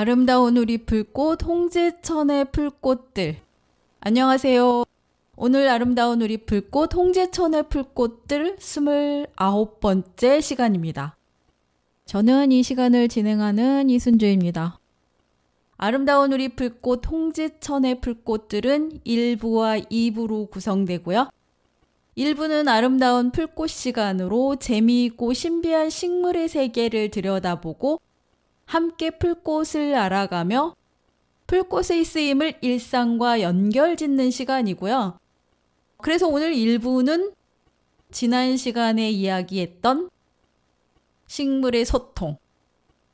아름다운 우리 풀꽃 홍제천의 풀꽃들. 안녕하세요. 오늘 아름다운 우리 풀꽃 홍제천의 풀꽃들 29번째 시간입니다. 저는 이 시간을 진행하는 이순주입니다. 아름다운 우리 풀꽃 홍제천의 풀꽃들은 1부와 2부로 구성되고요. 1부는 아름다운 풀꽃 시간으로 재미있고 신비한 식물의 세계를 들여다보고 함께 풀꽃을 알아가며 풀꽃의 쓰임을 일상과 연결짓는 시간이고요. 그래서 오늘 1부는 지난 시간에 이야기했던 식물의 소통,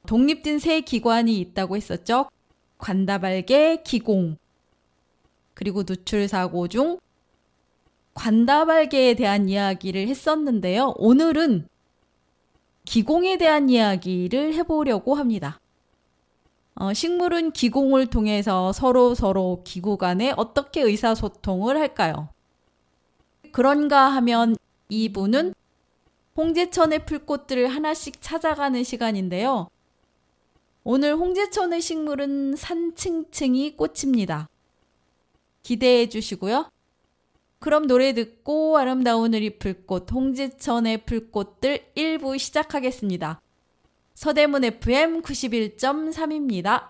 독립된 세 기관이 있다고 했었죠. 관다발개, 기공, 그리고 누출사고 중 관다발개에 대한 이야기를 했었는데요. 오늘은 기공에 대한 이야기를 해보려고 합니다. 식물은 기공을 통해서 서로 기구 간에 어떻게 의사소통을 할까요? 그런가 하면 2부는 홍제천의 풀꽃들을 하나씩 찾아가는 시간인데요. 오늘 홍제천의 식물은 산층층이 꽃입니다. 기대해 주시고요. 그럼 노래 듣고 아름다운 우리 풀꽃 홍제천의 풀꽃들 1부 시작하겠습니다. 서대문 FM 91.3입니다.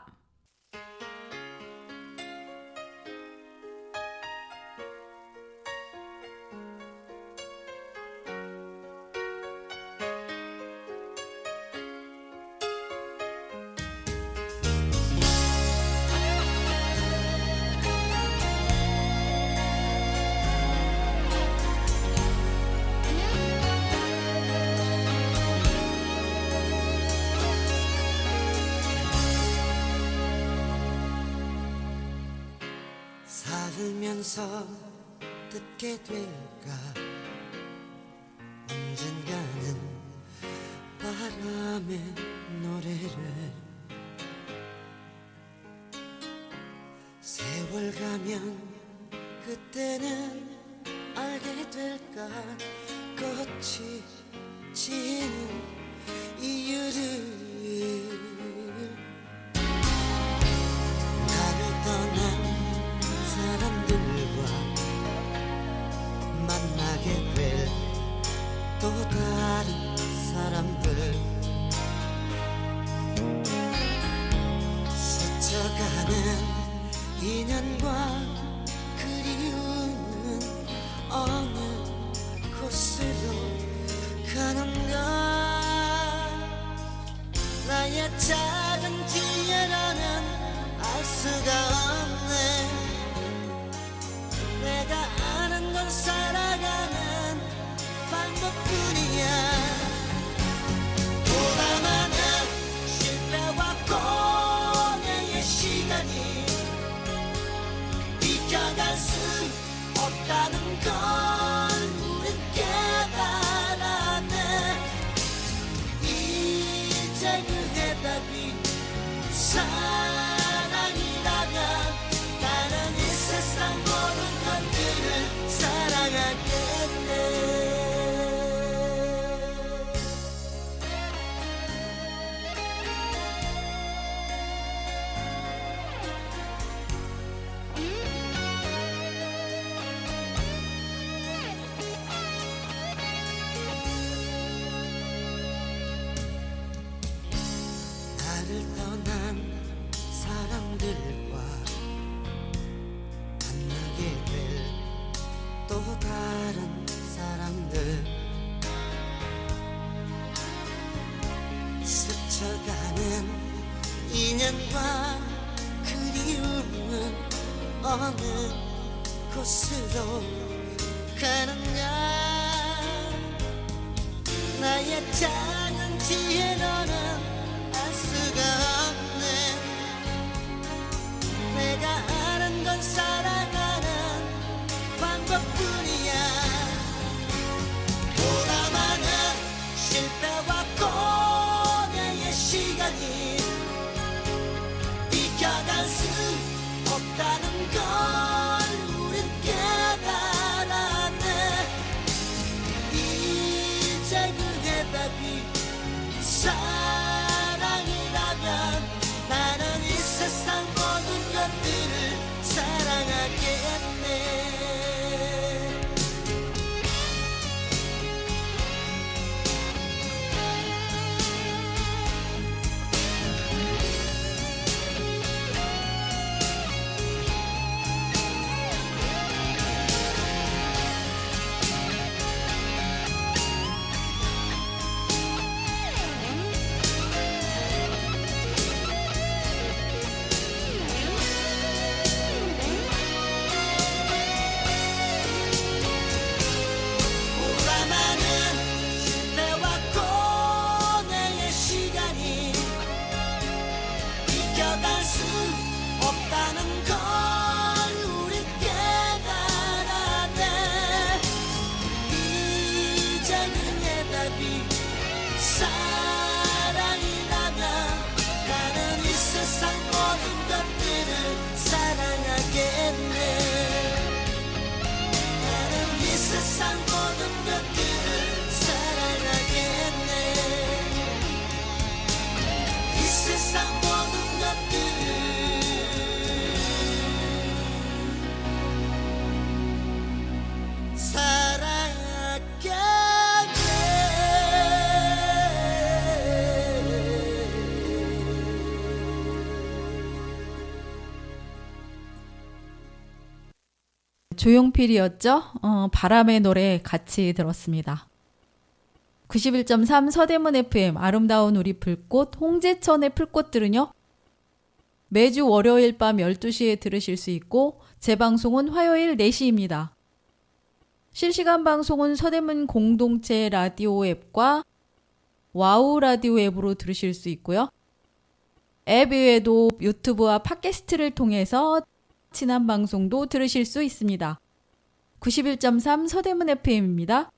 살면서 듣게 될까 언젠가는 바람의 노래를 세월 가면 그때는 알게 될까 꽃이 지는 이유를 나를 떠난 사람들과 만나게 될 또 다른 사람들 스쳐가는 인연과 그리움은 어느 곳으로 가는가 나의 작은 뒤에라는 알 수가 없네 내가 아는 건 살아가는 방법뿐이야 보다 많은 실패와 고뇌의 시간이 비켜갈 수 없다는 걸 우린 깨달았네 이제 그 해답이 사랑이라면 나는 이 세상 모든 것들을 사랑하겠네 나를 떠난 사람들과 만나게 될 또 다른 사람들 스쳐가는 인연과 그리움은 어느 곳으로 가는가 나의 작은 지혜 너는 알 수가 없네 내가 아는 건 살아가는 방법뿐이야 보다 많은 실패와 고뇌의 시간이 비켜갈 수 없다는 걸 우린 깨달았네 이제 그 해답이 사랑이라면 조용필이었죠? 바람의 노래 같이 들었습니다. 91.3 서대문 FM 아름다운 우리 불꽃 홍제천의 풀꽃들은요. 매주 월요일 밤 12시에 들으실 수 있고 재방송은 화요일 4시입니다. 실시간 방송은 서대문 공동체 라디오 앱과 와우 라디오 앱으로 들으실 수 있고요. 앱 외에도 유튜브와 팟캐스트를 통해서 지난 방송도 들으실 수 있습니다. 91.3 서대문 FM입니다.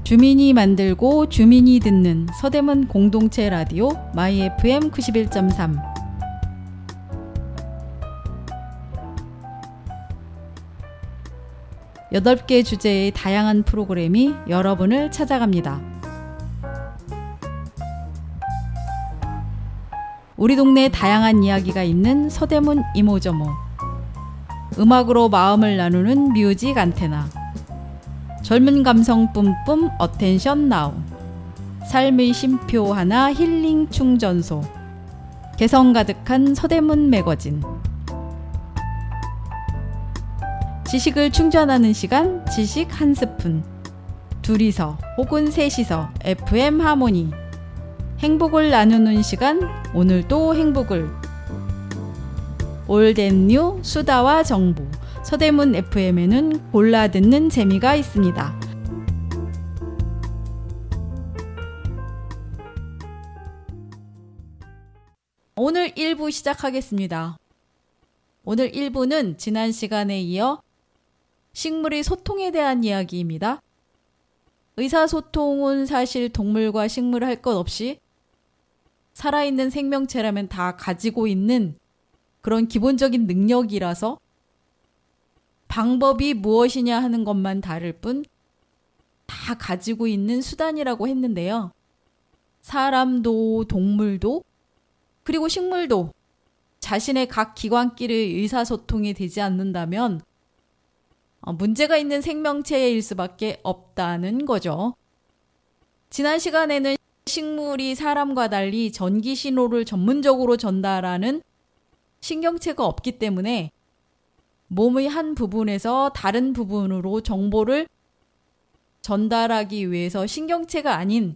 주민이 만들고 주민이 듣는 서대문 공동체 라디오 마이 FM 91.3 8개 주제의 다양한 프로그램이 여러분을 찾아갑니다. 우리 동네 다양한 이야기가 있는 서대문 이모저모 음악으로 마음을 나누는 뮤직 안테나 젊은 감성 뿜뿜 어텐션 나우 삶의 쉼표 하나 힐링 충전소 개성 가득한 서대문 매거진 지식을 충전하는 시간 지식 한 스푼 둘이서 혹은 셋이서 FM 하모니 행복을 나누는 시간 오늘도 행복을 올댓뉴 수다와 정보 서대문 FM에는 골라 듣는 재미가 있습니다. 오늘 1부 시작하겠습니다. 오늘 1부는 지난 시간에 이어 식물의 소통에 대한 이야기입니다. 의사소통은 사실 동물과 식물 할 것 없이 살아있는 생명체라면 다 가지고 있는 그런 기본적인 능력이라서 방법이 무엇이냐 하는 것만 다를 뿐 다 가지고 있는 수단이라고 했는데요. 사람도 동물도 그리고 식물도 자신의 각 기관끼리 의사소통이 되지 않는다면 문제가 있는 생명체일 수밖에 없다는 거죠. 지난 시간에는 식물이 사람과 달리 전기 신호를 전문적으로 전달하는 신경체가 없기 때문에 몸의 한 부분에서 다른 부분으로 정보를 전달하기 위해서 신경체가 아닌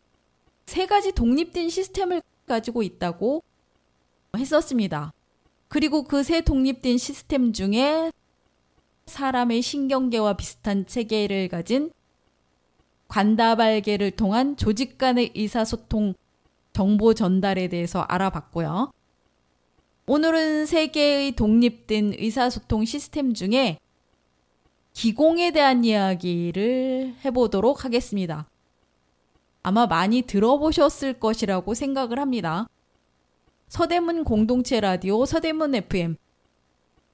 3가지 독립된 시스템을 가지고 있다고 했었습니다. 그리고 그 3 독립된 시스템 중에 사람의 신경계와 비슷한 체계를 가진 관다발계를 통한 조직 간의 의사소통 정보 전달에 대해서 알아봤고요. 오늘은 3개의 독립된 의사소통 시스템 중에 기공에 대한 이야기를 해보도록 하겠습니다. 아마 많이 들어보셨을 것이라고 생각을 합니다. 서대문 공동체 라디오 서대문 FM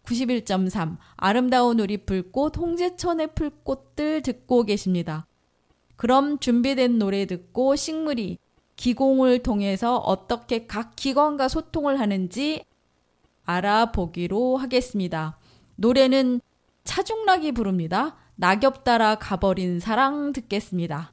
91.3 아름다운 우리 불꽃 홍제천의 풀꽃들 듣고 계십니다. 그럼 준비된 노래 듣고 식물이 기공을 통해서 어떻게 각 기관과 소통을 하는지 알아보기로 하겠습니다. 노래는 차중락이 부릅니다. 낙엽 따라 가버린 사랑 듣겠습니다.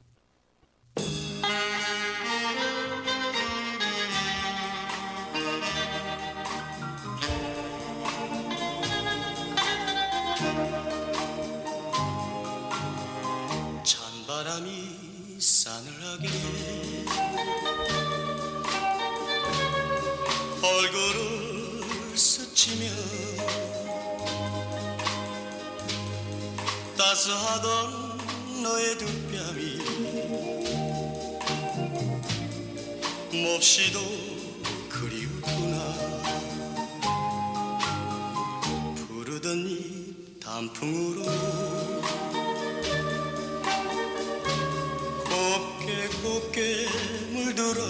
찬바람이 싸늘하게 얼굴을 스치며 따스하던 너의 두 뺨이 몹시도 그리웠구나. 부르던 이 단풍으로 곱게 곱게 물들어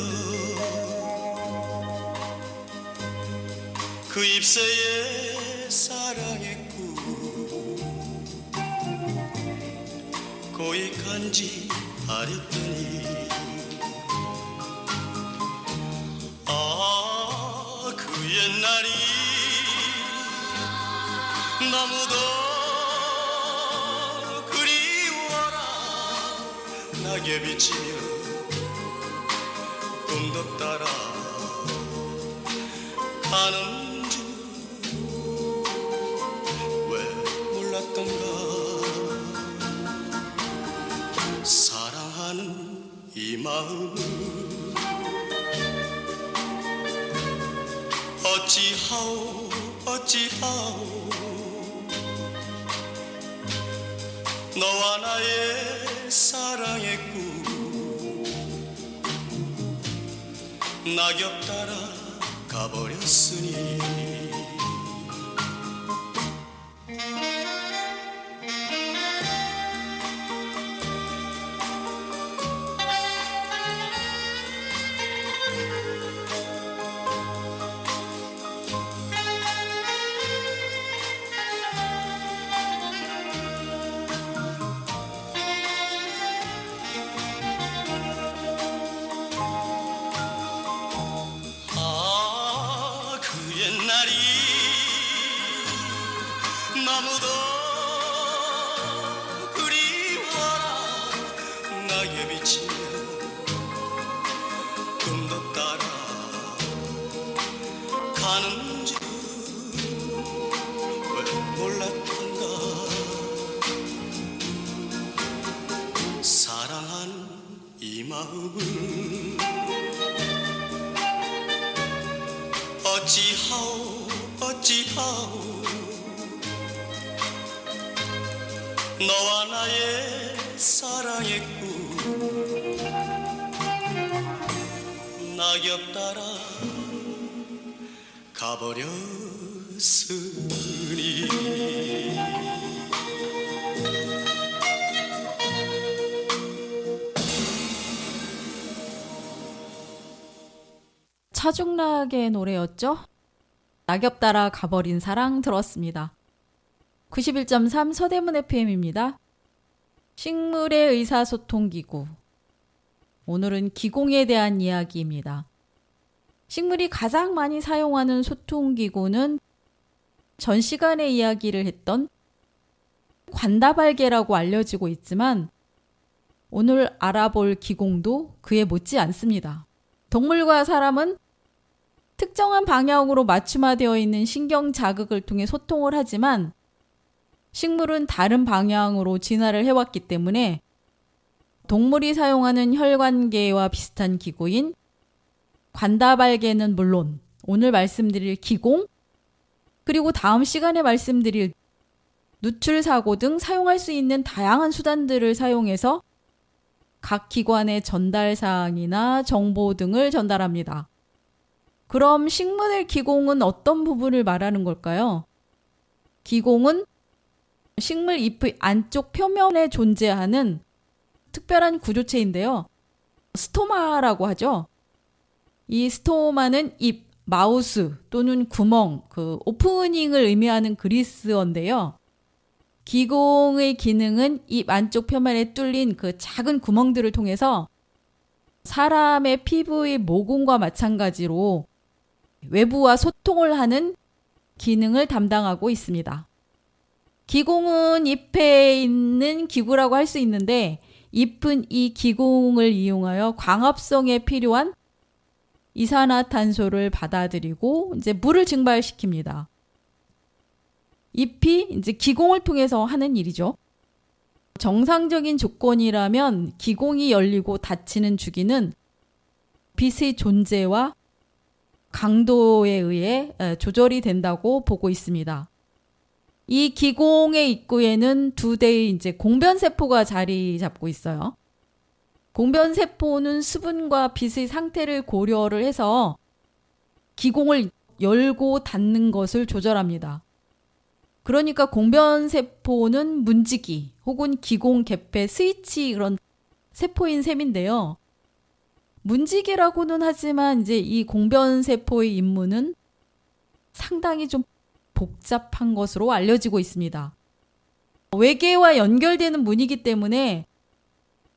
그 잎새에 사랑의 꿈 고이 간직하렸더니 그 옛날이 너무도 그리워 낙엽이 지며 꿈도 따라 가는 줄 왜 몰랐던가. 사랑하는 이 마음 어찌하오 어찌하오. 너와 나의 사랑의 꿈 낙엽 따라 가버렸으니. 옛날이 너무도 그리워라. 낙엽이 지며 꿈도 따라 가는 줄 왜 몰랐던가. 사랑하는 이 마음을 어찌하오 어찌하오. 너와 나의 사랑의 꿈 낙엽 따라 가버렸으니. 차중락의 노래였죠. 낙엽 따라 가버린 사랑 들었습니다. 91.3 서대문 FM입니다. 식물의 의사소통기구. 오늘은 기공에 대한 이야기입니다. 식물이 가장 많이 사용하는 소통기구는 전 시간에 이야기를 했던 관다발개라고 알려지고 있지만 오늘 알아볼 기공도 그에 못지 않습니다. 동물과 사람은 특정한 방향으로 맞춤화되어 있는 신경 자극을 통해 소통을 하지만 식물은 다른 방향으로 진화를 해왔기 때문에 동물이 사용하는 혈관계와 비슷한 기구인 관다발개는 물론 오늘 말씀드릴 기공, 그리고 다음 시간에 말씀드릴 누출사고 등 사용할 수 있는 다양한 수단들을 사용해서 각 기관의 전달사항이나 정보 등을 전달합니다. 그럼 식물의 기공은 어떤 부분을 말하는 걸까요? 기공은 식물 잎의 안쪽 표면에 존재하는 특별한 구조체인데요. 스토마라고 하죠. 이 스토마는 잎, 마우스 또는 구멍, 오프닝을 의미하는 그리스어인데요. 기공의 기능은 잎 안쪽 표면에 뚫린 그 작은 구멍들을 통해서 사람의 피부의 모공과 마찬가지로 외부와 소통을 하는 기능을 담당하고 있습니다. 기공은 잎에 있는 기구라고 할 수 있는데 잎은 이 기공을 이용하여 광합성에 필요한 이산화탄소를 받아들이고 이제 물을 증발시킵니다. 잎이 이제 기공을 통해서 하는 일이죠. 정상적인 조건이라면 기공이 열리고 닫히는 주기는 빛의 존재와 강도에 의해 조절이 된다고 보고 있습니다. 이 기공의 입구에는 두 대의 이제 공변세포가 자리 잡고 있어요. 공변세포는 수분과 빛의 상태를 고려를 해서 기공을 열고 닫는 것을 조절합니다. 그러니까 공변세포는 문지기 혹은 기공 개폐 스위치 그런 세포인 셈인데요. 문지기라고는 하지만 이제 이 공변세포의 임무는 상당히 좀 복잡한 것으로 알려지고 있습니다. 외계와 연결되는 문이기 때문에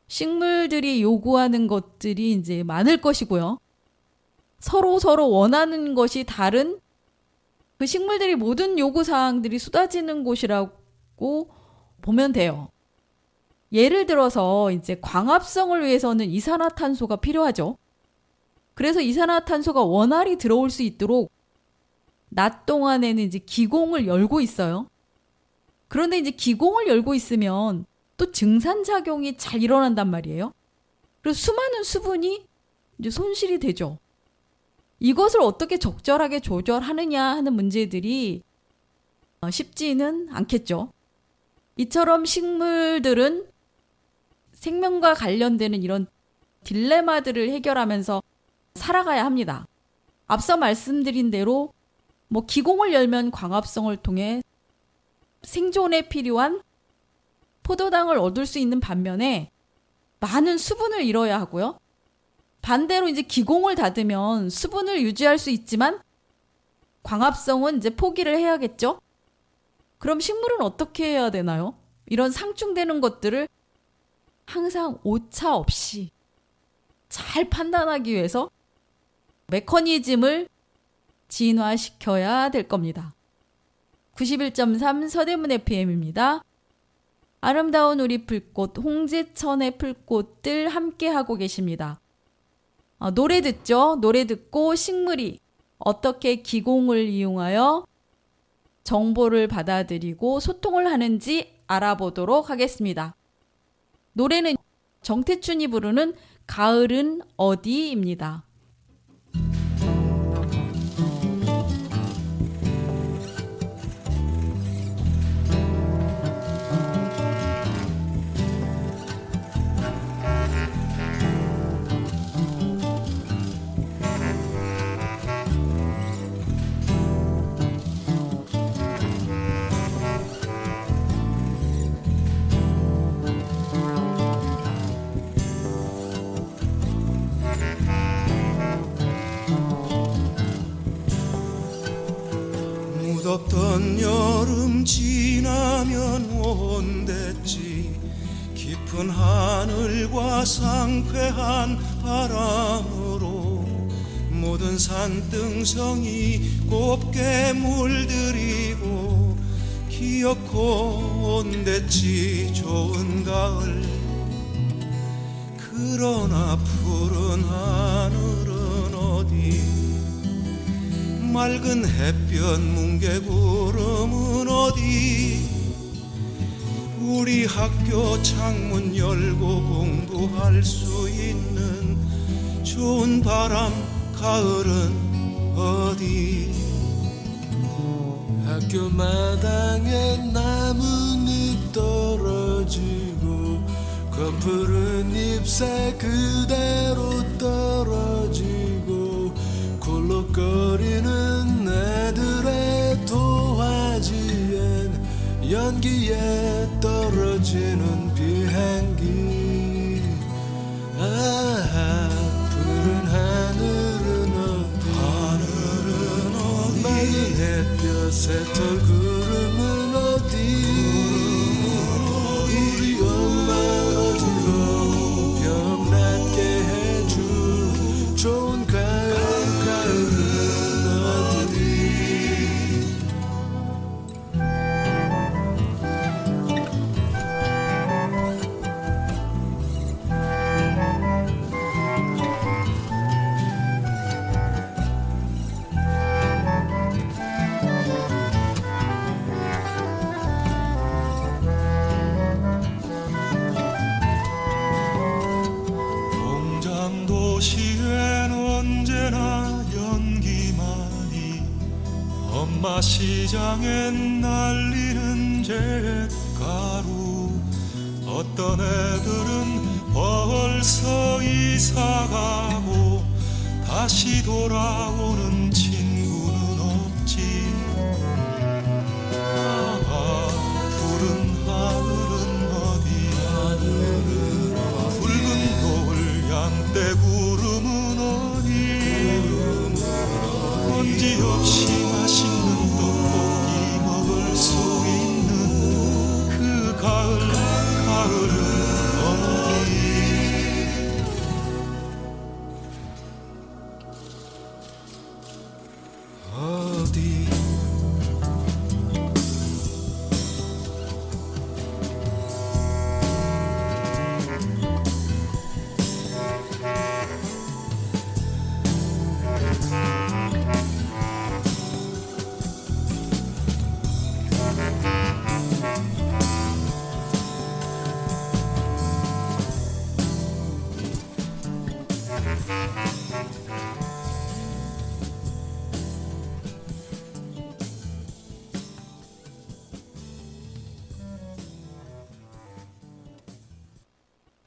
식물들이 요구하는 것들이 이제 많을 것이고요. 서로 원하는 것이 다른 그 식물들이 모든 요구사항들이 쏟아지는 곳이라고 보면 돼요. 예를 들어서 이제 광합성을 위해서는 이산화탄소가 필요하죠. 그래서 이산화탄소가 원활히 들어올 수 있도록 낮 동안에는 이제 기공을 열고 있어요. 그런데 이제 기공을 열고 있으면 또 증산작용이 잘 일어난단 말이에요. 그래서 수많은 수분이 이제 손실이 되죠. 이것을 어떻게 적절하게 조절하느냐 하는 문제들이 쉽지는 않겠죠. 이처럼 식물들은 생명과 관련되는 이런 딜레마들을 해결하면서 살아가야 합니다. 앞서 말씀드린 대로 기공을 열면 광합성을 통해 생존에 필요한 포도당을 얻을 수 있는 반면에 많은 수분을 잃어야 하고요. 반대로 이제 기공을 닫으면 수분을 유지할 수 있지만 광합성은 이제 포기를 해야겠죠. 그럼 식물은 어떻게 해야 되나요? 이런 상충되는 것들을 항상 오차 없이 잘 판단하기 위해서 메커니즘을 진화시켜야 될 겁니다. 91.3 서대문 FM입니다. 아름다운 우리 풀꽃, 홍제천의 풀꽃들 함께하고 계십니다. 노래 듣죠? 노래 듣고 식물이 어떻게 기공을 이용하여 정보를 받아들이고 소통을 하는지 알아보도록 하겠습니다. 노래는 정태춘이 부르는 가을은 어디입니다. 무덥던 여름 지나면 온댔지 깊은 하늘과 상쾌한 바람으로 모든 산등성이 곱게 물들이고 기어코 온댔지 좋은 가을. 그러나 푸른 하늘은 어디 맑은 햇볕 뭉게구름은 어디 우리 학교 창문 열고 공부할 수 있는 좋은 바람 가을은 어디. 학교 마당에 나뭇잎 떨어지고 검푸른 잎새 그대로 떨어지고 콜록거리는 애들의 도화지엔 연기에 떨어지는 비행기. 아하 푸른 하늘은 어디 맑은 햇볕에 털구름은 어디 우리 엄마 어디로 병낫게 해줄 좋은 가을은 어디. 공장 도시엔 언제나 연기만이 엄마 시장엔 날리는 잿가루. 어떤 애들은 벌써 이사가고 다시 돌아오는 친구는 없지. 푸른 하늘은 어디 붉은 노을 양떼 구름은 어디 먼지 없이 맛있는 떡볶이 먹을 수 있는 그 가을은 어디. 어디.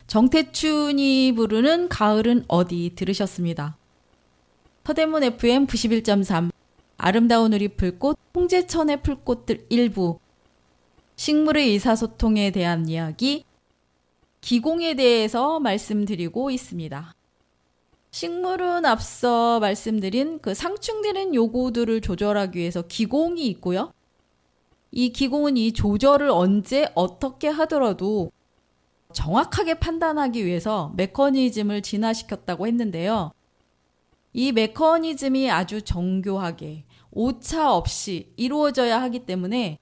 정태춘이 부르는 가을은 어디 들으셨습니다. 서대문 FM 91.3 아름다운 우리 풀꽃 홍제천의 풀꽃들 일부 식물의 의사소통에 대한 이야기 기공에 대해서 말씀드리고 있습니다. 식물은 앞서 말씀드린 그 상충되는 요구들을 조절하기 위해서 기공이 있고요. 이 기공은 이 조절을 언제 어떻게 하더라도 정확하게 판단하기 위해서 메커니즘을 진화시켰다고 했는데요. 이 메커니즘이 아주 정교하게 오차 없이 이루어져야 하기 때문에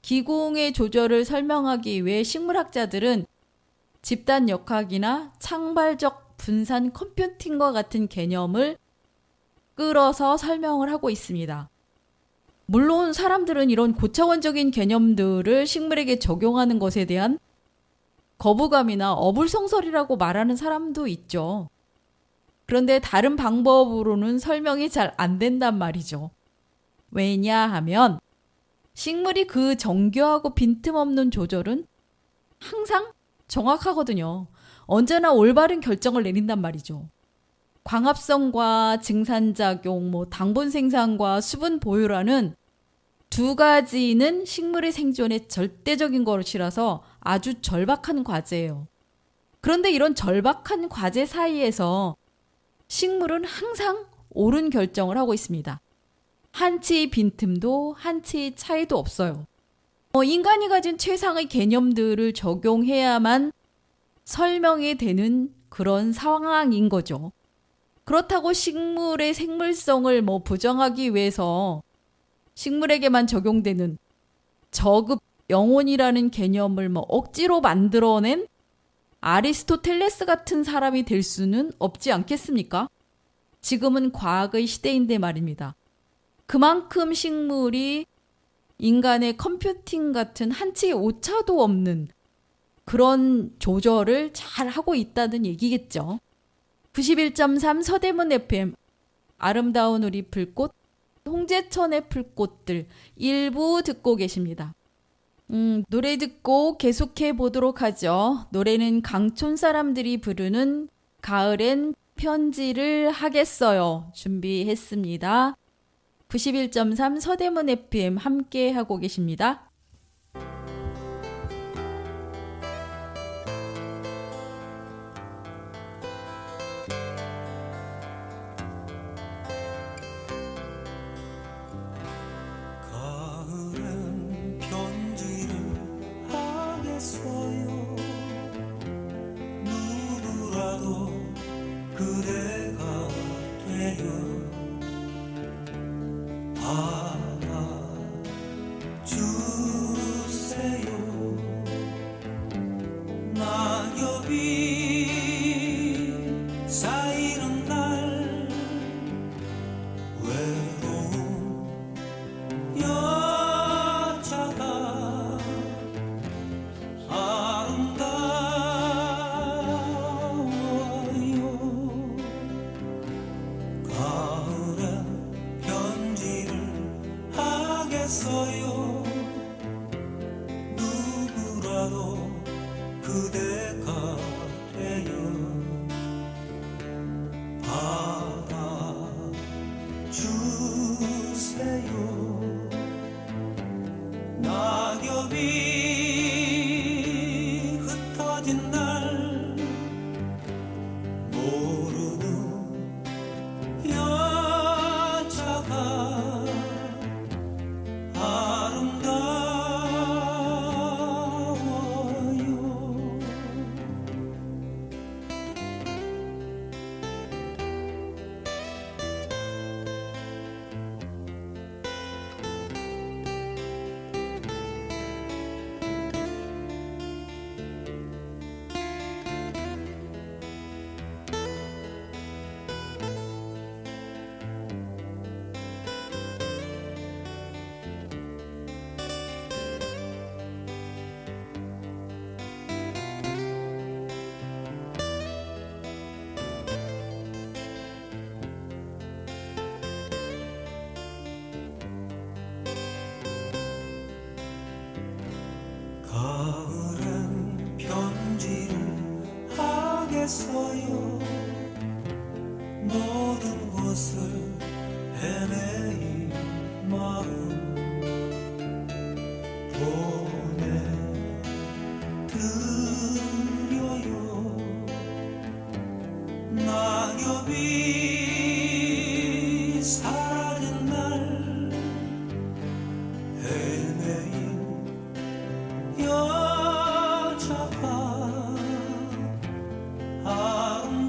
기공의 조절을 설명하기 위해 식물학자들은 집단 역학이나 창발적 분산 컴퓨팅과 같은 개념을 끌어서 설명을 하고 있습니다. 물론 사람들은 이런 고차원적인 개념들을 식물에게 적용하는 것에 대한 거부감이나 어불성설이라고 말하는 사람도 있죠. 그런데 다른 방법으로는 설명이 잘 안 된단 말이죠. 왜냐하면 식물이 그 정교하고 빈틈없는 조절은 항상 정확하거든요. 언제나 올바른 결정을 내린단 말이죠. 광합성과 증산작용, 당분 생산과 수분 보유라는 두 가지는 식물의 생존에 절대적인 것이라서 아주 절박한 과제예요. 그런데 이런 절박한 과제 사이에서 식물은 항상 옳은 결정을 하고 있습니다. 한치의 빈틈도 한치의 차이도 없어요. 인간이 가진 최상의 개념들을 적용해야만 설명이 되는 그런 상황인 거죠. 그렇다고 식물의 생물성을 부정하기 위해서 식물에게만 적용되는 저급 영혼이라는 개념을 억지로 만들어낸 아리스토텔레스 같은 사람이 될 수는 없지 않겠습니까? 지금은 과학의 시대인데 말입니다. 그만큼 식물이 인간의 컴퓨팅 같은 한치의 오차도 없는 그런 조절을 잘 하고 있다는 얘기겠죠. 91.3 서대문 FM 아름다운 우리 풀꽃 홍제천의 풀꽃들 일부 듣고 계십니다. 노래 듣고 계속해 보도록 하죠. 노래는 강촌 사람들이 부르는 가을엔 편지를 하겠어요. 준비했습니다. 91.3 서대문 FM 함께 하고 계십니다. 가을엔 편지를 하겠어요. 누구라도 그대가 되어 주세요. 낙엽이 쌓이는 날 외로운 여자가 아름다워요. 가을엔 편지를 하겠어요. 누구라도 그대가 되어 받아주세요. 낙엽이 흩어진 날 모르는 여자가 아름다워요. 했어요. 모든 곳을 헤매인 마음 보내드려요. 낙엽이 사라진 날 헤매인 여자가 아름다워요.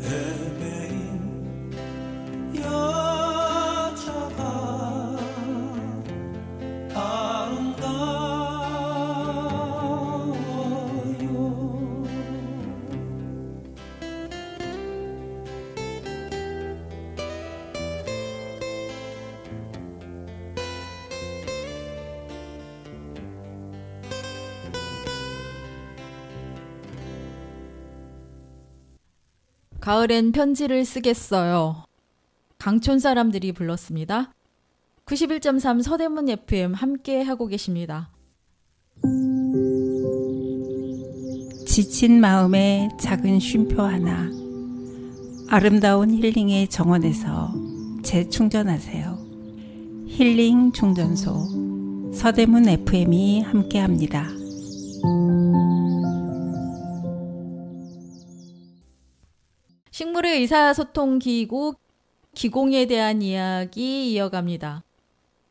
헤매인 여자가 아름다워요. 가을엔 편지를 쓰겠어요. 강촌 사람들이 불렀습니다. 91.3 서대문 FM 함께 하고 계십니다. 지친 마음에 작은 쉼표 하나, 아름다운 힐링의 정원에서 재충전하세요. 힐링 충전소 서대문 FM이 함께합니다. 식물의 의사소통 기구 기공에 대한 이야기 이어갑니다.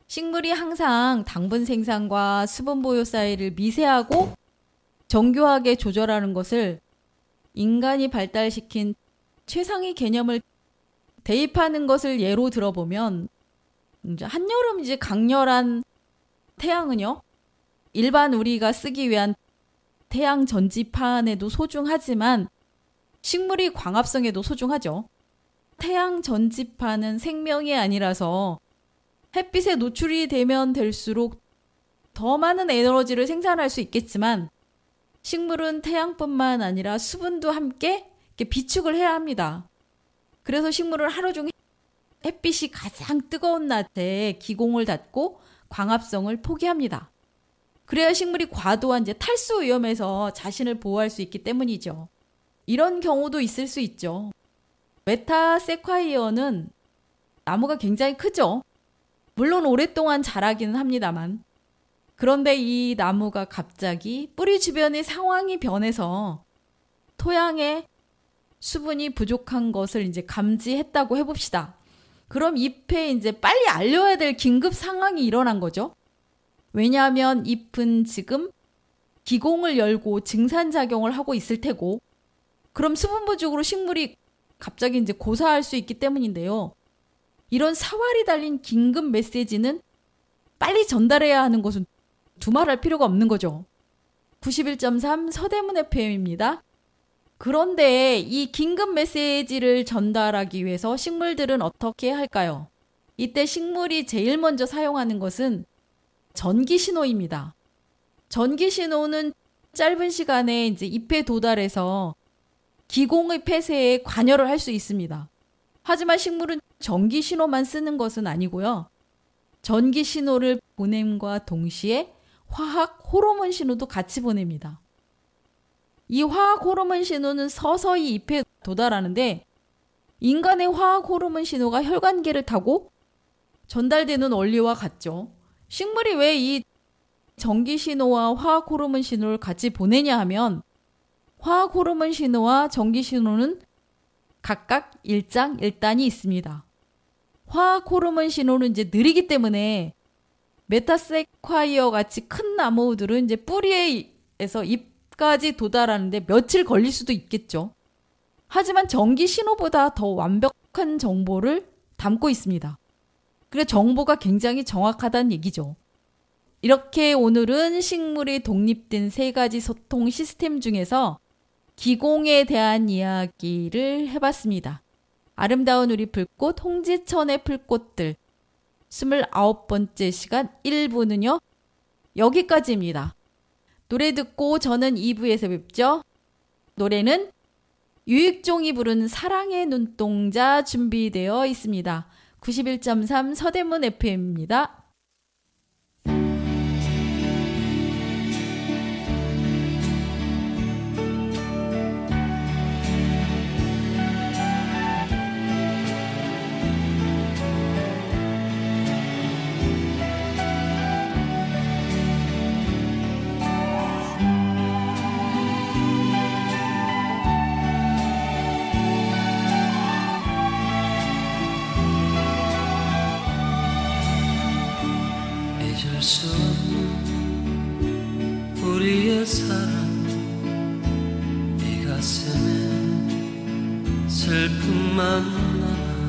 식물이 항상 당분 생산과 수분 보유 사이를 미세하고 정교하게 조절하는 것을 인간이 발달시킨 최상위 개념을 대입하는 것을 예로 들어보면, 이제 한여름 이제 강렬한 태양은요, 일반 우리가 쓰기 위한 태양 전지판에도 소중하지만 식물이 광합성에도 소중하죠. 태양 전지판은 생명이 아니라서 햇빛에 노출이 되면 될수록 더 많은 에너지를 생산할 수 있겠지만, 식물은 태양뿐만 아니라 수분도 함께 이렇게 비축을 해야 합니다. 그래서 식물은 하루 종일 햇빛이 가장 뜨거운 낮에 기공을 닫고 광합성을 포기합니다. 그래야 식물이 과도한 이제 탈수 위험에서 자신을 보호할 수 있기 때문이죠. 이런 경우도 있을 수 있죠. 메타세콰이어는 나무가 굉장히 크죠. 물론 오랫동안 자라기는 합니다만, 그런데 이 나무가 갑자기 뿌리 주변의 상황이 변해서 토양에 수분이 부족한 것을 이제 감지했다고 해봅시다. 그럼 잎에 이제 빨리 알려야 될 긴급 상황이 일어난 거죠. 왜냐하면 잎은 지금 기공을 열고 증산작용을 하고 있을 테고, 그럼 수분 부족으로 식물이 갑자기 이제 고사할 수 있기 때문인데요. 이런 사활이 달린 긴급 메시지는 빨리 전달해야 하는 것은 두말할 필요가 없는 거죠. 91.3 서대문 FM입니다. 그런데 이 긴급 메시지를 전달하기 위해서 식물들은 어떻게 할까요? 이때 식물이 제일 먼저 사용하는 것은 전기 신호입니다. 전기 신호는 짧은 시간에 이제 잎에 도달해서 기공의 폐쇄에 관여를 할 수 있습니다. 하지만 식물은 전기 신호만 쓰는 것은 아니고요. 전기 신호를 보냄과 동시에 화학 호르몬 신호도 같이 보냅니다. 이 화학 호르몬 신호는 서서히 잎에 도달하는데, 인간의 화학 호르몬 신호가 혈관계를 타고 전달되는 원리와 같죠. 식물이 왜 이 전기 신호와 화학 호르몬 신호를 같이 보내냐 하면, 화학 호르몬 신호와 전기 신호는 각각 1장 1단이 있습니다. 화학 호르몬 신호는 이제 느리기 때문에 메타세콰이어 같이 큰 나무들은 이제 뿌리에서 잎까지 도달하는데 며칠 걸릴 수도 있겠죠. 하지만 전기 신호보다 더 완벽한 정보를 담고 있습니다. 그래서 정보가 굉장히 정확하다는 얘기죠. 이렇게 오늘은 식물이 독립된 3가지 소통 시스템 중에서 기공에 대한 이야기를 해봤습니다. 아름다운 우리 불꽃, 홍지천의 풀꽃들 29번째 시간 1부는요. 여기까지입니다. 노래 듣고 저는 2부에서 뵙죠. 노래는 유익종이 부른 사랑의 눈동자 준비되어 있습니다. 91.3 서대문 FM입니다. 수 없는 우리의 사랑 이 가슴에 슬픔만 남아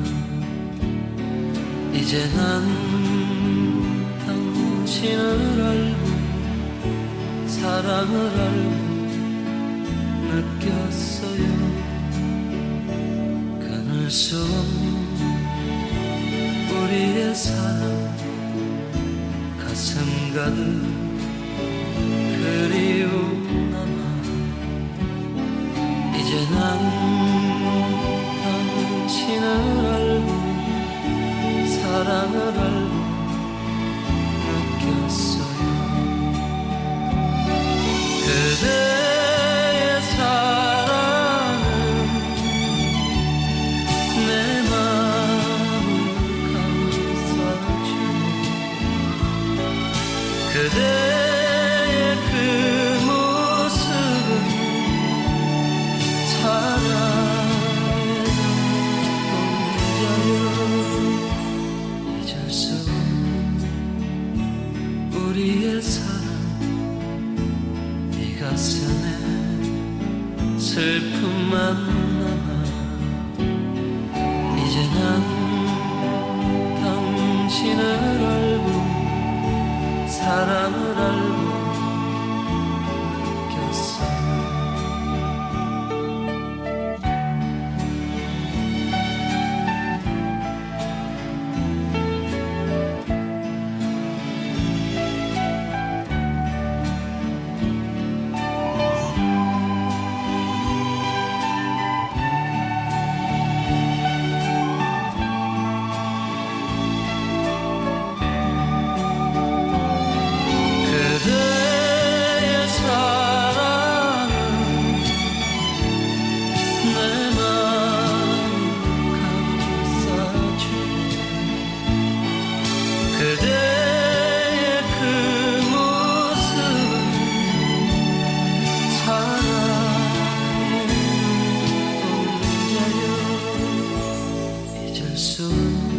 이제 난 당신을 알고 사랑을 알고 느꼈어요. 끊을 수 없는 우리의 사랑 가슴 가득 그리움 남아 이제 난 당신을 알고 사랑을 알고 느꼈어요. 그대의 사랑은 내 마음을 감싸주고 그대의 그 모습은 사랑의 눈동자여 잊을 수 없는 우리의 사랑 이 가슴에 슬픔만 남아 이제 난 당신을 알고 사랑을 알고 느꼈어요. 그대의 사랑은 내 마음을 감싸주고 그대의 그 모습은 사랑의 눈동자여 잊을 수 없는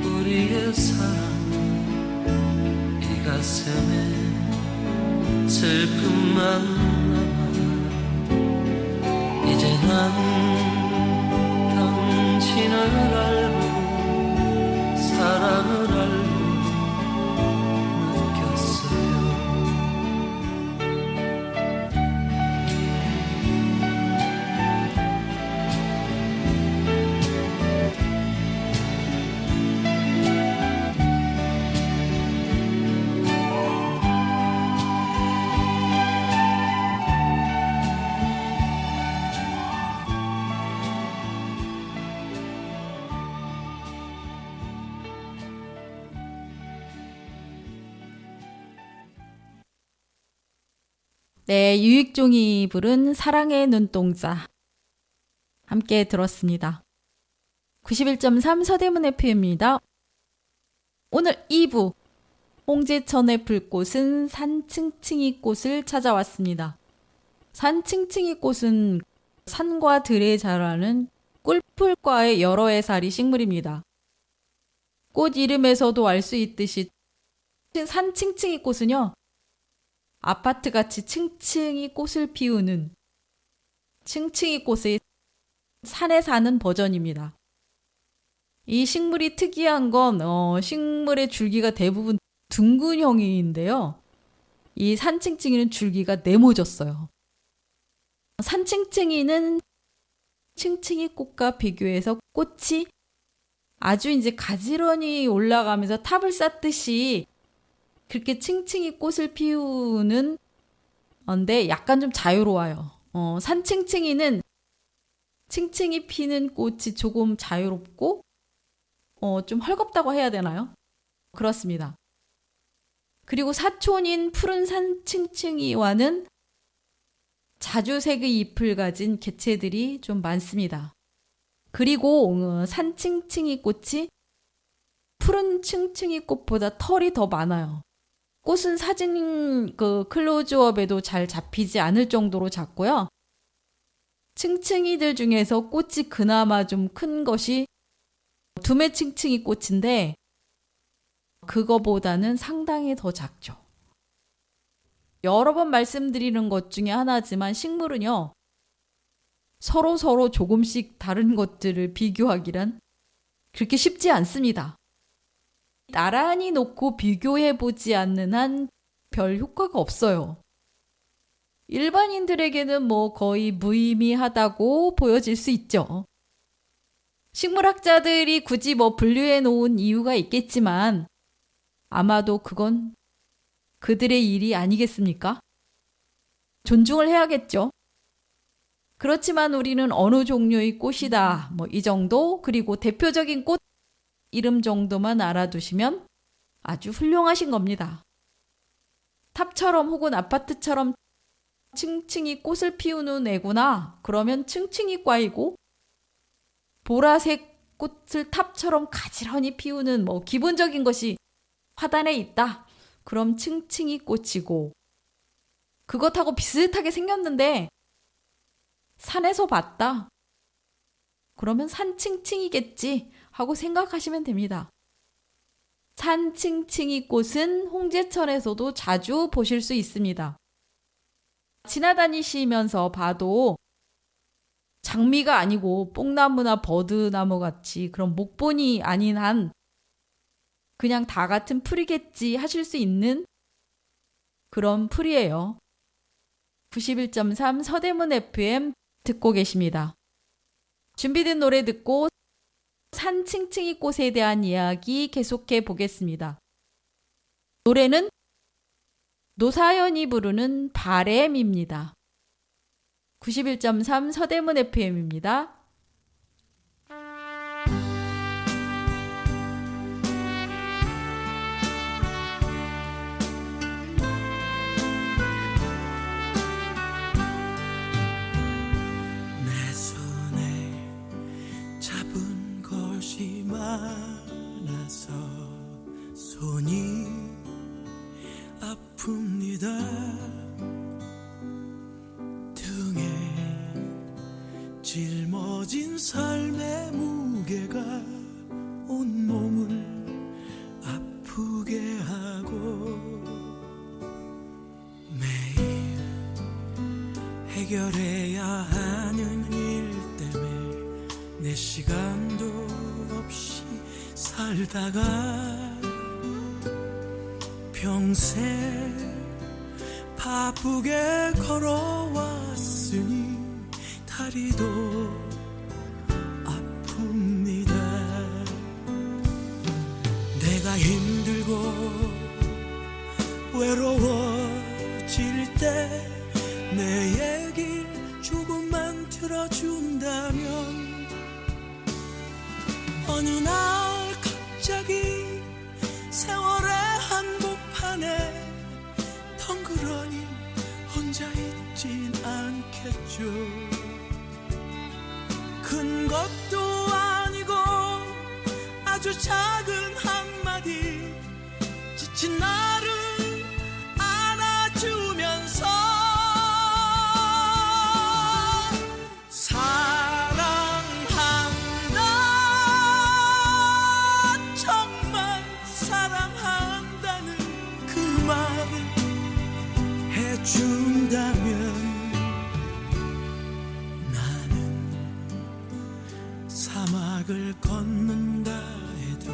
우리의 사랑 이 가슴에 슬픔만 남아 이제 난 당신을 알고 사랑을 알고 느꼈어요. 네, 유익종이 부른 사랑의 눈동자 함께 들었습니다. 91.3 서대문 FM입니다. 오늘 2부 홍제천의 불꽃은 산층층이 꽃을 찾아왔습니다. 산층층이 꽃은 산과 들에 자라는 꿀풀과의 여러 해살이 식물입니다. 꽃 이름에서도 알 수 있듯이 산층층이 꽃은요, 아파트같이 층층이 꽃을 피우는 층층이 꽃의 산에 사는 버전입니다. 이 식물이 특이한 건 식물의 줄기가 대부분 둥근형인데요. 이 산층층이는 줄기가 네모졌어요. 산층층이는 층층이 꽃과 비교해서 꽃이 아주 이제 가지런히 올라가면서 탑을 쌓듯이 그렇게 층층이 꽃을 피우는 건데 약간 좀 자유로워요. 산층층이는 층층이 피는 꽃이 조금 자유롭고 좀 헐겁다고 해야 되나요? 그렇습니다. 그리고 사촌인 푸른 산층층이와는 자주색의 잎을 가진 개체들이 좀 많습니다. 그리고 산층층이 꽃이 푸른 층층이 꽃보다 털이 더 많아요. 꽃은 사진 클로즈업에도 잘 잡히지 않을 정도로 작고요. 층층이들 중에서 꽃이 그나마 좀 큰 것이 두매층층이 꽃인데 그거보다는 상당히 더 작죠. 여러 번 말씀드리는 것 중에 하나지만 식물은요, 서로 조금씩 다른 것들을 비교하기란 그렇게 쉽지 않습니다. 나란히 놓고 비교해 보지 않는 한 별 효과가 없어요. 일반인들에게는 뭐 거의 무의미하다고 보여질 수 있죠. 식물학자들이 굳이 뭐 분류해 놓은 이유가 있겠지만 아마도 그건 그들의 일이 아니겠습니까? 존중을 해야겠죠. 그렇지만 우리는 어느 종류의 꽃이다, 뭐 이 정도, 그리고 대표적인 꽃 이름 정도만 알아두시면 아주 훌륭하신 겁니다. 탑처럼 혹은 아파트처럼 층층이 꽃을 피우는 애구나, 그러면 층층이과이고, 보라색 꽃을 탑처럼 가지런히 피우는 뭐 기본적인 것이 화단에 있다, 그럼 층층이 꽃이고, 그것하고 비슷하게 생겼는데 산에서 봤다, 그러면 산층층이겠지 하고 생각하시면 됩니다. 산층층이 꽃은 홍제천에서도 자주 보실 수 있습니다. 지나다니시면서 봐도 장미가 아니고 뽕나무나 버드나무 같이 그런 목본이 아닌 한 그냥 다 같은 풀이겠지 하실 수 있는 그런 풀이에요. 91.3 서대문 FM 듣고 계십니다. 준비된 노래 듣고 산층층이 꽃에 대한 이야기 계속해 보겠습니다. 노래는 노사연이 부르는 바램입니다. 91.3 서대문 FM입니다. 내 손에 잡은 것이 많아서 손이 아픕니다. 등에 짊어진 삶의 무게가 온몸을 아프게 하고 매일 해결해야 하는 일 때문에 내 시간도 없이 살다가 평생 바쁘게 걸어왔으니 다리도 아픕니다. 내가 힘들고 외로워질 때 내 얘기 조금만 들어준다면 어느 날 갑자기 세월의 한복판에 덩그러니 혼자 있진 않겠죠. 큰 것도 아니고 아주 작은 한마디 지친 나를 안아주면서 사랑한다, 정말 사랑한다는 그 말을 해준다면 나는 사막을 걷는다 해도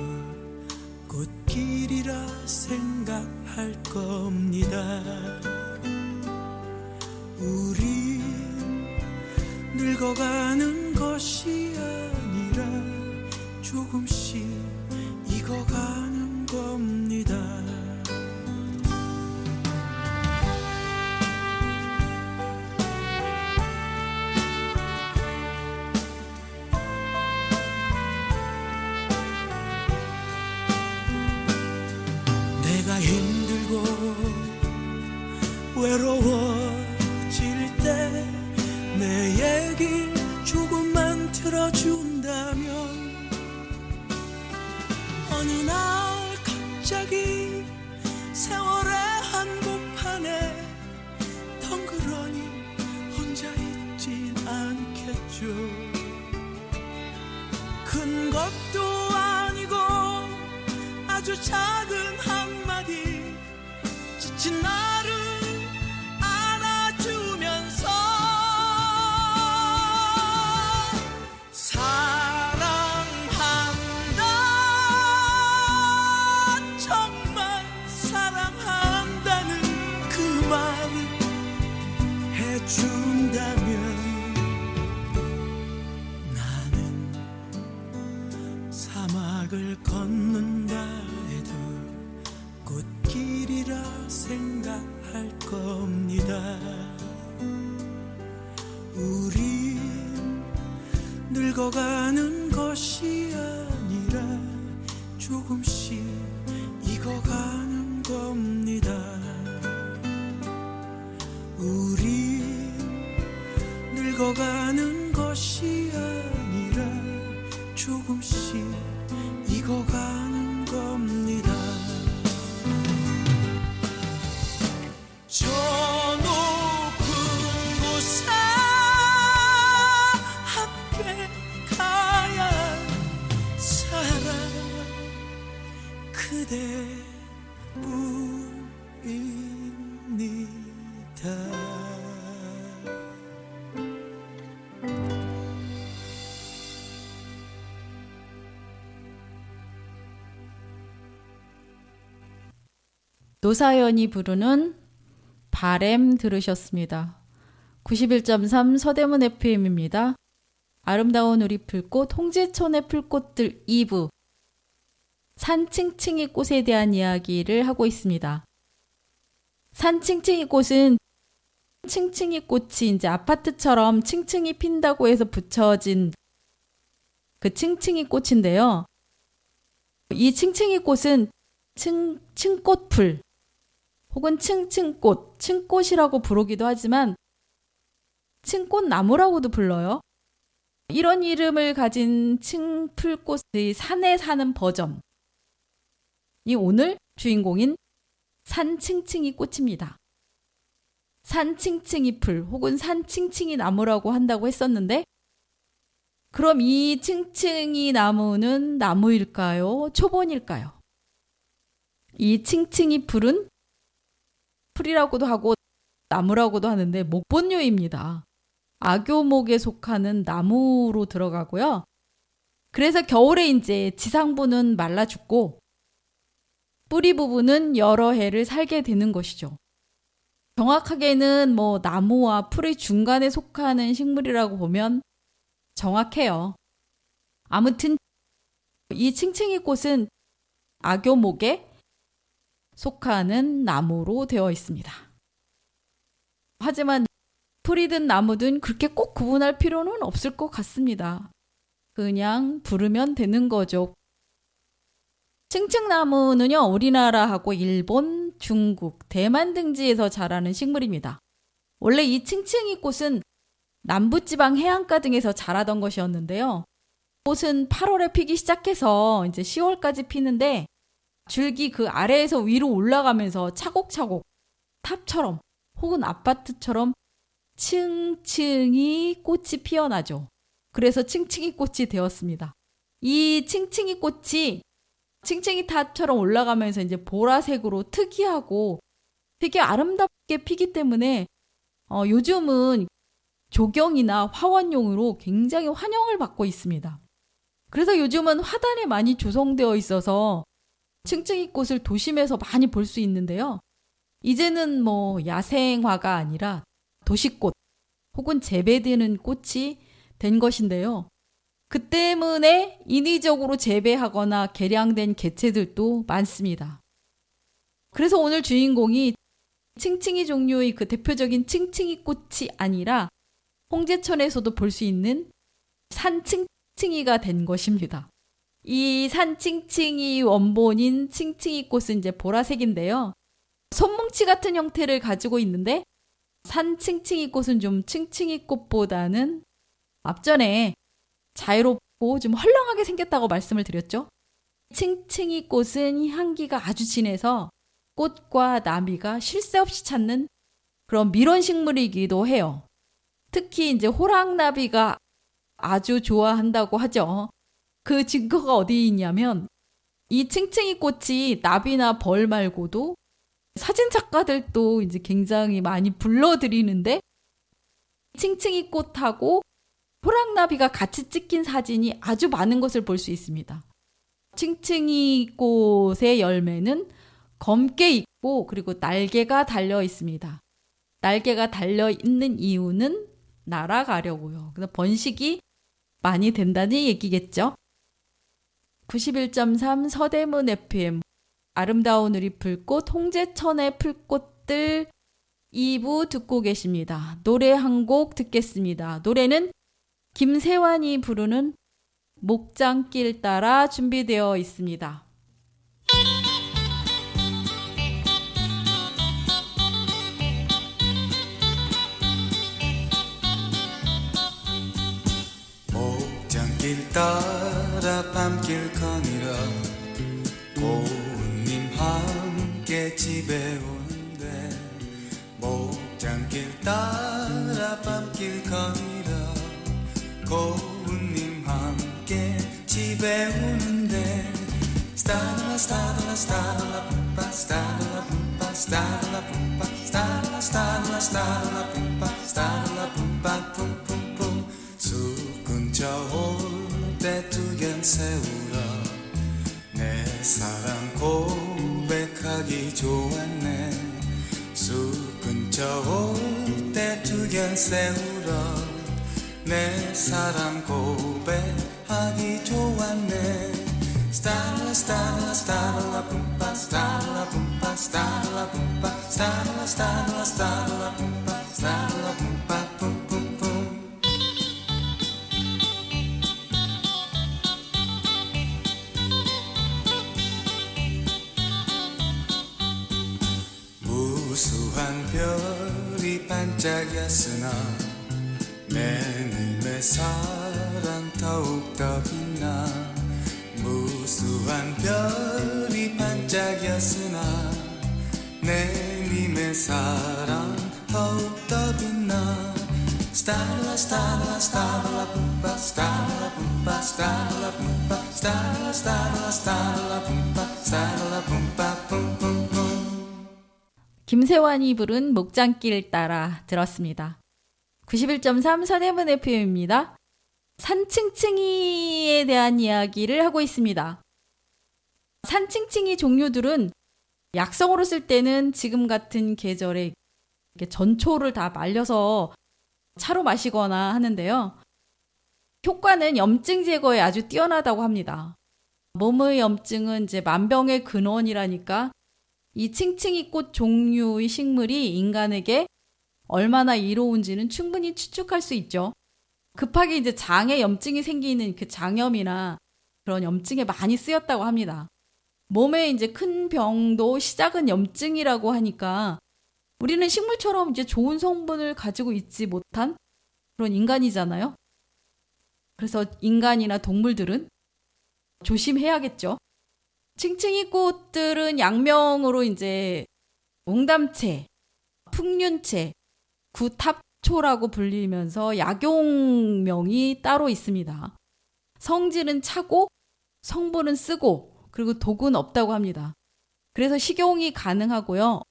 꽃길이라 생각할 겁니다. 우린 늙어가는 것이 아니라 조금씩 익어가는 겁니다. 내가 힘들고 외로워질 때 내 얘기 조금만 들어준다면 어느 날 갑자기 세월의 한복판에 덩그러니 혼자 있진 않겠죠. 큰 것도 아니고 아주 작은 한마디 지친 나를 안아주면서 사랑한다 정말 사랑한다는 그 말을 해준다면 나는 사막을 걷는다 해도 꽃길이라 생각할 겁니다. 우린 늙어가는 것이 아니라 조금씩 익어가는 겁니다. 우린 늙어가는 것이 아니라 조금씩 익어가는 겁니다. 저 높은 곳에 함께 가야 살아 그대뿐입니다. 노사연이 부르는 바램 들으셨습니다. 91.3 서대문 FM입니다. 아름다운 우리 풀꽃 홍제천의 풀꽃들 2부 산칭칭이 꽃에 대한 이야기를 하고 있습니다. 산칭칭이 꽃은 칭칭이 꽃이 이제 아파트처럼 층층이 핀다고 해서 붙여진 그 칭칭이 꽃인데요. 이 칭칭이 꽃은 층꽃풀 혹은 층층꽃, 층꽃이라고 부르기도 하지만 층꽃나무라고도 불러요. 이런 이름을 가진 층풀꽃의 산에 사는 버전이 오늘 주인공인 산칭칭이 꽃입니다. 산칭칭이 풀 혹은 산칭칭이 나무라고 한다고 했었는데 그럼 이 층층이 나무는 나무일까요? 초본일까요? 이 칭칭이 풀은 풀이라고도 하고 나무라고도 하는데 목본류입니다. 악교목에 속하는 나무로 들어가고요. 그래서 겨울에 이제 지상부는 말라 죽고 뿌리 부분은 여러 해를 살게 되는 것이죠. 정확하게는 나무와 풀의 중간에 속하는 식물이라고 보면 정확해요. 아무튼 이 칭칭이 꽃은 악교목에 속하는 나무로 되어 있습니다. 하지만 풀이든 나무든 그렇게 꼭 구분할 필요는 없을 것 같습니다. 그냥 부르면 되는 거죠. 층층나무는요, 우리나라하고 일본, 중국, 대만 등지에서 자라는 식물입니다. 원래 이 층층이 꽃은 남부지방 해안가 등에서 자라던 것이었는데요. 꽃은 8월에 피기 시작해서 이제 10월까지 피는데 줄기 그 아래에서 위로 올라가면서 차곡차곡 탑처럼 혹은 아파트처럼 층층이 꽃이 피어나죠. 그래서 층층이 꽃이 되었습니다. 이 층층이 꽃이 층층이 탑처럼 올라가면서 이제 보라색으로 특이하고 되게 아름답게 피기 때문에 요즘은 조경이나 화원용으로 굉장히 환영을 받고 있습니다. 그래서 요즘은 화단에 많이 조성되어 있어서 층층이 꽃을 도심에서 많이 볼 수 있는데요. 이제는 야생화가 아니라 도시꽃 혹은 재배되는 꽃이 된 것인데요. 그 때문에 인위적으로 재배하거나 개량된 개체들도 많습니다. 그래서 오늘 주인공이 층층이 종류의 그 대표적인 층층이 꽃이 아니라 홍제천에서도 볼 수 있는 산층층이가 된 것입니다. 이 산층층이 원본인 층층이 꽃은 이제 보라색인데요. 손뭉치 같은 형태를 가지고 있는데 산층층이 꽃은 좀 층층이 꽃보다는 앞전에 자유롭고 좀 헐렁하게 생겼다고 말씀을 드렸죠. 층층이 꽃은 향기가 아주 진해서 꽃과 나비가 쉴 새 없이 찾는 그런 밀원식물이기도 해요. 특히 이제 호랑나비가 아주 좋아한다고 하죠. 그 증거가 어디 있냐면 이 층층이 꽃이 나비나 벌 말고도 사진 작가들도 이제 굉장히 많이 불러들이는데 층층이 꽃하고 호랑나비가 같이 찍힌 사진이 아주 많은 것을 볼 수 있습니다. 층층이 꽃의 열매는 검게 있고 그리고 날개가 달려 있습니다. 날개가 달려 있는 이유는 날아가려고요. 그래서 번식이 많이 된다는 얘기겠죠. 91.3 서대문 FM 아름다운 우리 풀꽃 홍제천의 풀꽃들 2부 듣고 계십니다. 노래 한 곡 듣겠습니다. 노래는 김세환이 부르는 목장길 따라 준비되어 있습니다. 목장길 따라 밤길 거니라 고운님 함께 집에 오는데 목장길 따라 밤길 거니라 고운님 함께 집에 오는데 스타라 스타라 스타라 뿜빠 스타라 뿜빠 스타라 뿜빠 스타라 스타라 스타라 뿜빠 스타라 뿜빠 뿜뿜뿜 숲 근처 올 때 두견 세우라 내 사랑 고백하기 좋았네 숲 근처 올 때 두견 세우라 내 사랑 고백하기 좋았네 스타라 스타라 스타라 뿜빠 스타라 뿜빠 스타라 뿜빠 스타라 스타라 스타라 뿜빠 스타라 뿜빠 뿜뿜뿜 무수한 별이 반짝였으나 내님의 사랑 더욱더 빛나 무수한 별이 반짝였으나 내님의 사랑 더욱더 빛나 스타라 스타라 스타라 뿜빠 스타라 뿜빠 스타라 뿜빠 스타라 스타라 스타라 뿜빠 스타라 뿜빠 뿜뿜뿜 김세환이 부른 목장길 따라 들었습니다. 91.3 서대문 FM입니다. 산층층이에 대한 이야기를 하고 있습니다. 산층층이 종류들은 약성으로 쓸 때는 지금 같은 계절에 이렇게 전초를 다 말려서 차로 마시거나 하는데요. 효과는 염증 제거에 아주 뛰어나다고 합니다. 몸의 염증은 이제 만병의 근원이라니까 이 층층이 꽃 종류의 식물이 인간에게 얼마나 이로운지는 충분히 추측할 수 있죠. 급하게 이제 장에 염증이 생기는 그 장염이나 그런 염증에 많이 쓰였다고 합니다. 몸에 이제 큰 병도 시작은 염증이라고 하니까 우리는 식물처럼 이제 좋은 성분을 가지고 있지 못한 그런 인간이잖아요. 그래서 인간이나 동물들은 조심해야겠죠. 층층이 꽃들은 약명으로 이제 몽담채, 풍륜채, 구탑초라고 불리면서 약용명이 따로 있습니다. 성질은 차고 성분은 쓰고 그리고 독은 없다고 합니다. 그래서 식용이 가능하고요.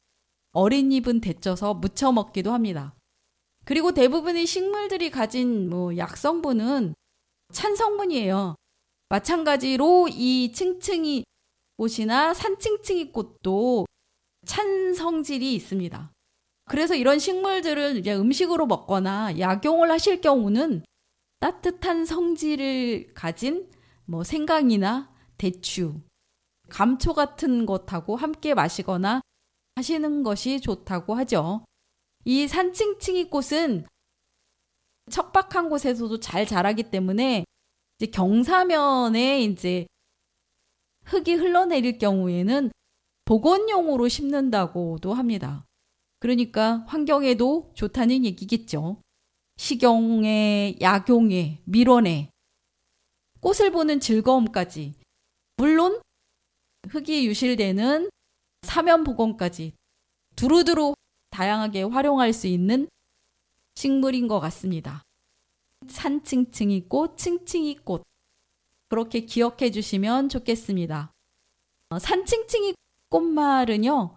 어린 잎은 데쳐서 무쳐 먹기도 합니다. 그리고 대부분의 식물들이 가진 약성분은 찬 성분이에요. 마찬가지로 이 층층이 꽃이나 산층층이 꽃도 찬 성질이 있습니다. 그래서 이런 식물들을 이제 음식으로 먹거나 약용을 하실 경우는 따뜻한 성질을 가진 생강이나 대추, 감초 같은 것하고 함께 마시거나 하시는 것이 좋다고 하죠. 이 산층층이 꽃은 척박한 곳에서도 잘 자라기 때문에 이제 경사면에 이제 흙이 흘러내릴 경우에는 복원용으로 심는다고도 합니다. 그러니까 환경에도 좋다는 얘기겠죠. 식용에, 약용에, 밀원에, 꽃을 보는 즐거움까지, 물론 흙이 유실되는 사면 복원까지 두루두루 다양하게 활용할 수 있는 식물인 것 같습니다. 산층층이 꽃, 층층이 꽃. 그렇게 기억해 주시면 좋겠습니다. 산칭칭이 꽃말은요,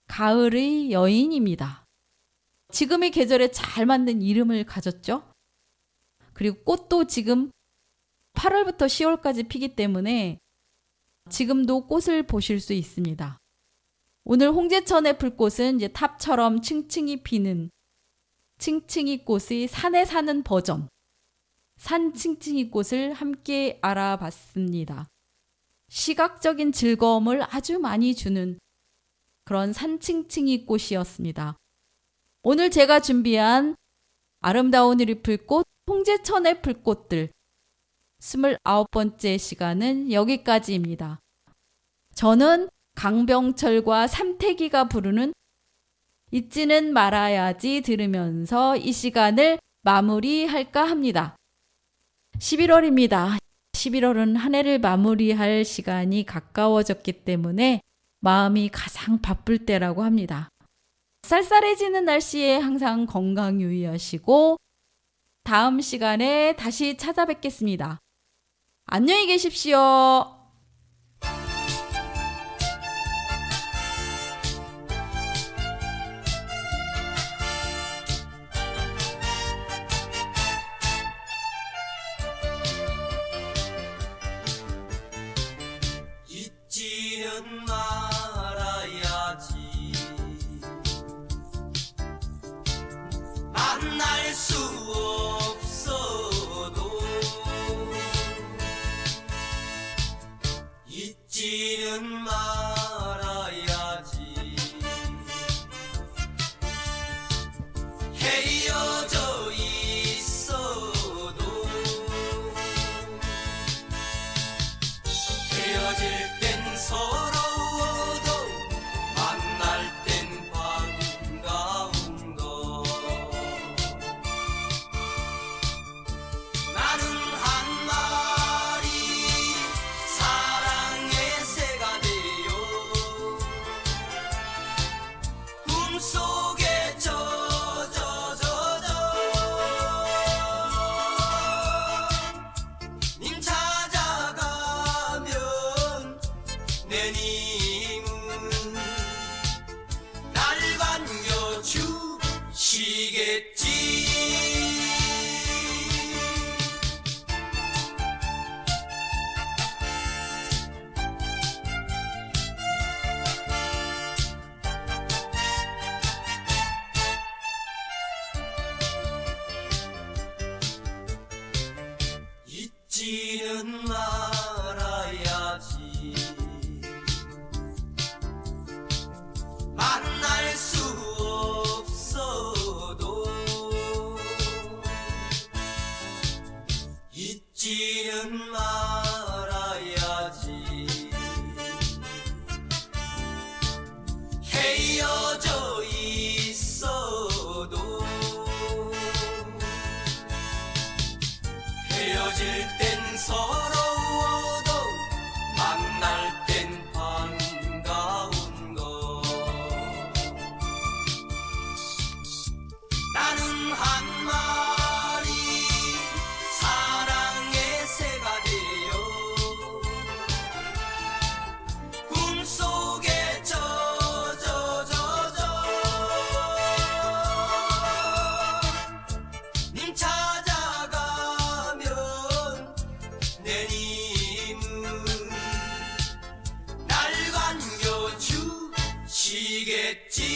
가을의 여인입니다. 지금의 계절에 잘 맞는 이름을 가졌죠. 그리고 꽃도 지금 8월부터 10월까지 피기 때문에 지금도 꽃을 보실 수 있습니다. 오늘 홍제천의 풀꽃은 이제 탑처럼 층층이 피는 층층이 꽃의 산에 사는 버전, 산 층층이 꽃을 함께 알아봤습니다. 시각적인 즐거움을 아주 많이 주는 그런 산 층층이 꽃이었습니다. 오늘 제가 준비한 아름다운 우리 풀꽃, 홍제천의 풀꽃들 29번째 시간은 여기까지입니다. 저는 강병철과 삼태기가 부르는 잊지는 말아야지 들으면서 이 시간을 마무리할까 합니다. 11월입니다. 11월은 한 해를 마무리할 시간이 가까워졌기 때문에 마음이 가장 바쁠 때라고 합니다. 쌀쌀해지는 날씨에 항상 건강 유의하시고 다음 시간에 다시 찾아뵙겠습니다. 안녕히 계십시오. 잊지는 말아야지 만날 수 없어도 잊지는 말아야지 헤어져 있어도 헤어질 땐 서러워도 만날 땐 반가운 거 나는 한마리 사랑의 새가 되어 꿈속에 님 찾아가면 내 님은 날 반겨주시겠지. 잊지는 말아야지 만날 수 없어도 잊지는 말아야지 헤어져 있어도 헤어질 땐 서러워도 만날 땐 반가운 거 나는 한 마리 사랑의 새가 되어 꿈속에 님 찾아가면 내 님은 날 반겨주시겠지.